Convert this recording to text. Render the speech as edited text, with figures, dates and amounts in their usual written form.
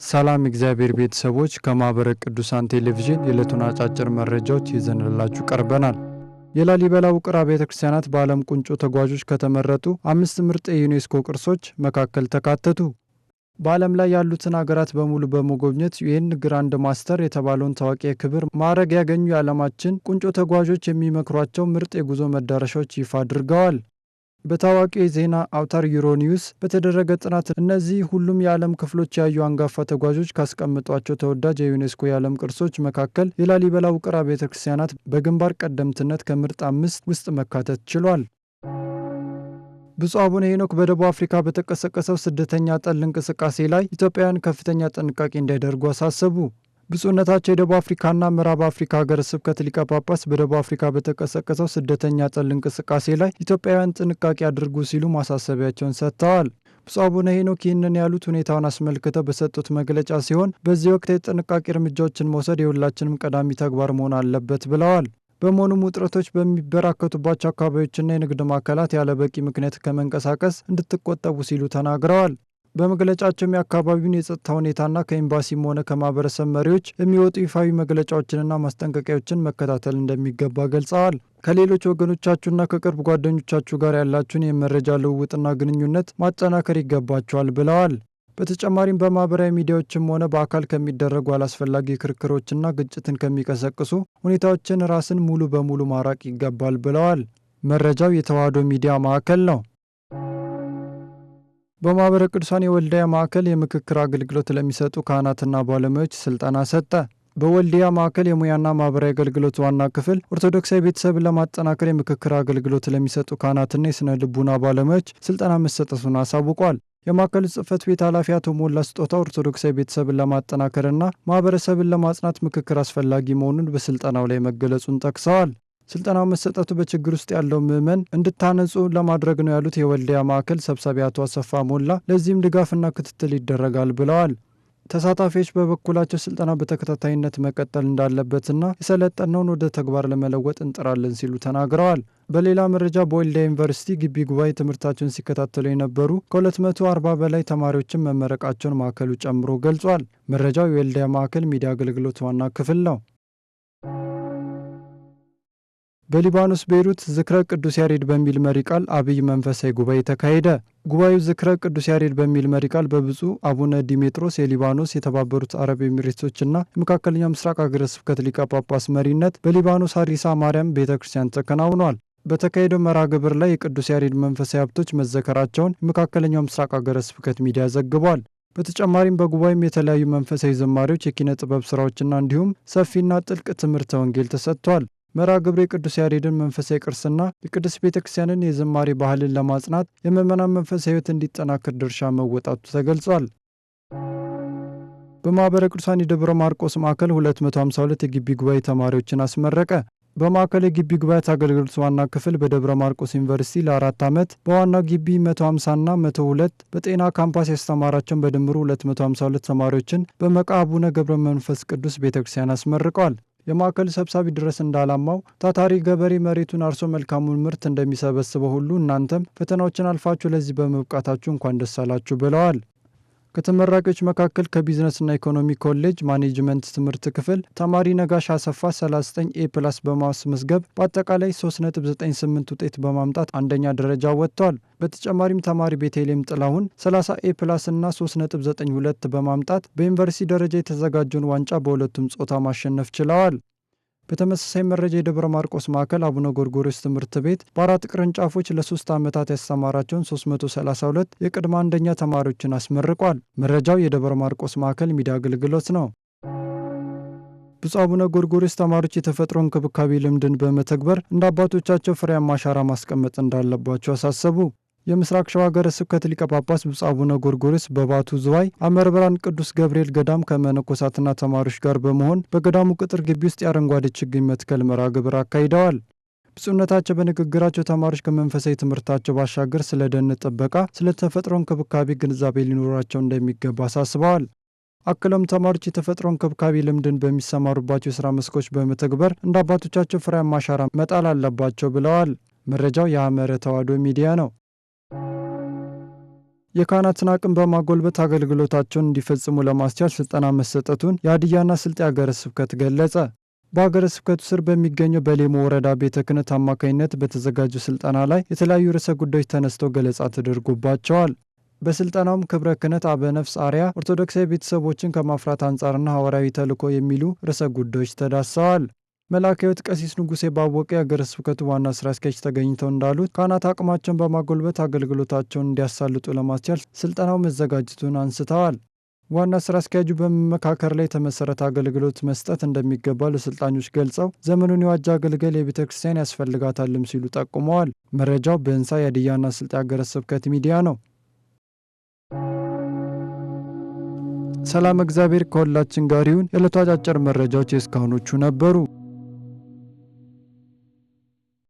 ሰላም እግዚአብሔር ቤተሰቦች ከማህበረ ቅዱሳን ቴሌቪዥን የዕለቱን አጫጭር መረጃዎች ይዘንላችሁ ቀርበናል። የላሊበላ ውቅር አብያተ ክርስቲያናት በዓለም ቁንጮ ተጓዦች ከተመረጡ 5 ምርጥ የዩኔስኮ ቅርሶች መካከል ተካተቱ። በዓለም ላይ ያሉትን ሀገራት በሙሉ በመጎብኘት ዩኤን ግራንድ ማስተር የተባለውን ታዋቂ የክብር ማዕረግ ያገኙ የዓለማችን ቁንጮ ተጓዦች የሚመክሯቸው ምርጥ የጉዞ መዳረሻዎች ይፋ አድርገዋል። በታዋቂው የዜና አውታር ዩሮኒውስ በተደረገ ጥናት እነዚህ ሁሉም የዓለም ክፍሎች ያዩ አንጋፋ ተጓዦች ካስቀመጧቸው ተወዳጅ የዩኔስኮ የዓለም ቅርሶች መካከል የላሊበላ ውቅር አብያተ ክርስቲያናት በግንባር ቀደምትነት ከምርጥ 5 ውስጥ መካተት ችሏል። ብፁዕ አቡነ ሄኖክ በደቡብ አፍሪካ በተቀሰቀሰው ስደተኛ ጠል እንቅስቃሴ ላይ ኢትዮጵያውያን ከፍተኛ ጥንቃቄ እንዲያደርጉ አሳሰቡ። ብፁዕነታቸው የደቡብ አፍሪካና ምዕራብ አፍሪካ ሀገረ ስብከት ሊቀ ጳጳስ በደቡብ አፍሪካ በተቀሰቀሰው ስደተኛ ጠል እንቅስቃሴ ላይ ኢትዮጵያውያን ጥንቃቄ አድርጉ ሲሉ ማሳሰቢያቸውን ሰጥተዋል። ብፁዕ አቡነ ሄኖክ ይህንን ያሉት ሁኔታውን አስመልክተው በሰጡት መግለጫ ሲሆን በዚህ ወቅት የጥንቃቄ እርምጃዎችን መውሰድ የሁላችንም ቀዳሚ ተግባር መሆን አለበት ብለዋል። በመሆኑም ውጥረቶች በሚበራከቱባቸው አካባቢዎችና የንግድ ማዕከላት ያለ በቂ ምክንያት ከመንቀሳቀስ እንድትቆጠቡ ሲሉ ተናግረዋል። በመግለጫቸውም የአካባቢውን የጸጥታ ሁኔታና ከኤምባሲም ሆነ ከማህበረሰብ መሪዎች የሚወጡ ይፋዊ መግለጫዎችንና ማስጠንቀቂያዎችን መከታተል እንደሚገባ ገልጸዋል። ከሌሎች ወገኖቻችሁና ከቅርብ ጓደኞቻችሁ ጋር ያላችሁን የመረጃ ልውውጥና ግንኙነት ማጠናከር ይገባችኋል ብለዋል። በተጨማሪም በማህበራዊ ሚዲያዎችም ሆነ በአካል ከሚደረጉ አላስፈላጊ ክርክሮችና ግጭትን ከሚቀሰቅሱ ሁኔታዎችን ራስን ሙሉ በሙሉ ማራቅ ይገባል ብለዋል። መረጃው የተዋሕዶ ሚዲያ ማዕከል ነው። በማህበረ ቅዱሳን የወልዲያ ማዕከል የምክክር አገልግሎት ለሚሰጡ ካህናትና ባለሙያዎች ስልጠና ሰጠ። በወልዲያ ማዕከል የሙያና ማህበራዊ አገልግሎት ዋና ክፍል ኦርቶዶክሳዊ ቤተሰብን ለማጠናከር የምክክር አገልግሎት ለሚሰጡ ካህናትና የስነ ልቡና ባለሙያዎች ስልጠና መሰጠቱን አሳውቋል። የማዕከሉ ጽሕፈት ቤት ኃላፊ አቶ ሞላ ስጦታ ኦርቶዶክሳዊ ቤተሰብን ለማጠናከርና ማህበረሰብን ለማጽናት ምክክር አስፈላጊ መሆኑን በስልጠናው ላይ መገለጹን ጠቅሰዋል። ስልጠናው መሰጠቱ በችግር ውስጥ ያለው ምዕመን እንድታነጹ ለማድረግ ነው ያሉት የወልዲያ ማዕከል ሰብሳቢ አቶ አሰፋ ሞላ ለዚህም ድጋፍና ክትትል ይደረጋል ብለዋል። ተሳታፊዎች በበኩላቸው ስልጠናው በተከታታይነት መቀጠል እንዳለበትና የሰለጠነውን ወደ ተግባር ለመለወጥ እንጥራለን ሲሉ ተናግረዋል። በሌላ መረጃ በወልዲያ ዩኒቨርሲቲ ግቢ ጉባኤ ትምህርታቸውን ሲከታተሉ የነበሩ ከ240 በላይ ተማሪዎችን መመረቃቸውን ማዕከሉ ጨምሮ ገልጿል። መረጃው የወልዲያ ማዕከል ሚዲያ አገልግሎት ዋና ክፍል ነው። በሊባኖስ ቤይሩት ዝክረ ቅዱስ ያሬድ በሚል መሪ ቃል አብይ መንፈሳዊ ጉባኤ ተካሄደ። ጉባኤው ዝክረ ቅዱስ ያሬድ በሚል መሪ ቃል በብፁዕ አቡነ ዲሜጥሮስ የሊባኖስ የተባበሩት አረብ ኤሚሬቶችና የመካከለኛው ምስራቅ ሀገረ ስብከት ሊቀ ጳጳስ መሪነት በሊባኖስ ሀሪሳ ማርያም ቤተ ክርስቲያን ተከናውኗል። በተካሄደው መርሃ ግብር ላይ የቅዱስ ያሬድ መንፈሳዊ ሀብቶች መዘከራቸውን የመካከለኛው ምስራቅ ሀገረ ስብከት ሚዲያ ዘግቧል። በተጨማሪም በጉባኤም የተለያዩ መንፈሳዊ ዝማሬዎች፣ የኪነ ጥበብ ስራዎችና እንዲሁም ሰፊና ጥልቅ ትምህርተ ወንጌል ተሰጥቷል። መርሃ ግብሩ የቅዱስ ያሬድን መንፈሳዊ ቅርስና የቅድስት ቤተ ክርስቲያንን የዝማሬ ባህልን ለማጽናት የምዕመናን መንፈሳዊ ሕይወት እንዲጠናከር ድርሻ መወጣቱ ተገልጿል። በማህበረ ቅዱሳን የደብረ ማርቆስ ማዕከል 252 የግቢ ጉባኤ ተማሪዎችን አስመረቀ። በማዕከል የግቢ ጉባኤ አገልግሎት ዋና ክፍል በደብረ ማርቆስ ዩኒቨርሲቲ ለ4 ዓመት በዋናው ግቢ 150ና 102 በጤና ካምፓስ ያስተማራቸውን በድምሩ 252 ተማሪዎችን በመቃ አቡነ ገብረ መንፈስ ቅዱስ ቤተ ክርስቲያን አስመርቀዋል። የማዕከሉ ሰብሳቢ ድረስ እንዳላማው ታታሪ ገበሬ መሬቱን አርሶ መልካሙን ምርት እንደሚሰበስበው ሁሉ እናንተም ፈተናዎችን አልፋችሁ ለዚህ በመብቃታችሁ እንኳን ደስ አላችሁ ብለዋል። ከተመራቂዎች መካከል ከቢዝነስና ኢኮኖሚ ኮሌጅ ማኔጅመንት ትምህርት ክፍል ተማሪ ነጋሽ አሰፋ 39A+ በማስመዝገብ በአጠቃላይ 3.98 ውጤት በማምጣት አንደኛ ደረጃ ወጥቷል። በተጨማሪም ተማሪ ቤተልሔም ጥላሁን 30A+ እና 3.92 በማምጣት በዩኒቨርሲቲ ደረጃ የተዘጋጀውን ዋንጫ በሁለቱም ጾታ ማሸነፍ ችለዋል። በተመሳሳይ መረጃ የደብረ ማርቆስ ማዕከል አቡነ ጎርጎርዮስ ትምህርት ቤት በ4 ቅርንጫፎች ለ3 ዓመታት ያስተማራቸውን 332 የቅድመ አንደኛ ተማሪዎችን አስመርቋል። መረጃው የደብረ ማርቆስ ማዕከል ሚዲያ አገልግሎት ነው። ብፁዕ አቡነ ጎርጎርዮስ ተማሪዎች የተፈጥሮ እንክብካቤ ልምድን በመተግበር እንደ አባቶቻቸው ፍሬያማ አሻራ ማስቀመጥ እንዳለባቸው አሳሰቡ። የምስራቅ ሸዋ ሀገረ ስብከት ሊቀ ጳጳስ ብፁዕ አቡነ ጎርጎርዮስ በባቱ ዝዋይ አመርብራን ቅዱስ ገብርኤል ገዳም ከመነኮሳትና ተማሪዎች ጋር በመሆን በገዳሙ ቅጥር ግቢ ውስጥ የአረንጓዴ ችግኝ መትከል መርሃ ግብር አካሂደዋል። ብፁዕነታቸው በንግግራቸው ተማሪዎች ከመንፈሳዊ ትምህርታቸው ባሻገር ስለ ደን ጥበቃ፣ ስለ ተፈጥሮ እንክብካቤ ግንዛቤ ሊኖራቸው እንደሚገባ አሳስበዋል። አክለውም ተማሪዎች የተፈጥሮ እንክብካቤ ልምድን በሚሰማሩባቸው የስራ መስኮች በመተግበር እንደ አባቶቻቸው ፍሬያማ አሻራ መጣል አለባቸው ብለዋል። መረጃው የሐመረ ተዋሕዶ ሚዲያ ነው። የካህናትን አቅም በማጎልበት አገልግሎታቸውን እንዲፈጽሙ ለማስቻል ስልጠና መሰጠቱን የሀዲያና ስልጤ ሀገረ ስብከት ገለጸ። በሀገረ ስብከቱ ስር በሚገኘው በሌሞ ወረዳ ቤተ ክህነት አማካኝነት በተዘጋጁ ስልጠና ላይ የተለያዩ ርዕሰ ጉዳዮች ተነስተው ገለጻ ተደርጎባቸዋል። በስልጠናውም ክብረ ክህነት አበነፍስ አርያ ኦርቶዶክሳዊ ቤተሰቦችን ከማፍራት አንጻርና ሐዋርያዊ ተልዕኮ የሚሉ ርዕሰ ጉዳዮች ተዳሰዋል። መልአከ ሕይወት ቀሲስ ንጉሴ ባወቀ የሀገረ ስብከቱ ዋና ስራ አስኪያጅ ተገኝተው እንዳሉት ካህናት አቅማቸውን በማጎልበት አገልግሎታቸውን እንዲያሳልጡ ለማስቻል ስልጠናው መዘጋጀቱን አንስተዋል። ዋና ስራ አስኪያጁ በመመካከር ላይ የተመሰረተ አገልግሎት መስጠት እንደሚገባ ለሰልጣኞች ገልጸው ዘመኑን የዋጀ አገልጋይ የቤተ ክርስቲያን ያስፈልጋታልም ሲሉ ጠቁመዋል። መረጃው በእንሳ የሀዲያና ስልጤ ሀገረ ስብከት ሚዲያ ነው። ሰላም እግዚአብሔር ከሁላችን ጋር ይሁን። የዕለቱ አጫጭር መረጃዎች የእስካሁኖቹ ነበሩ።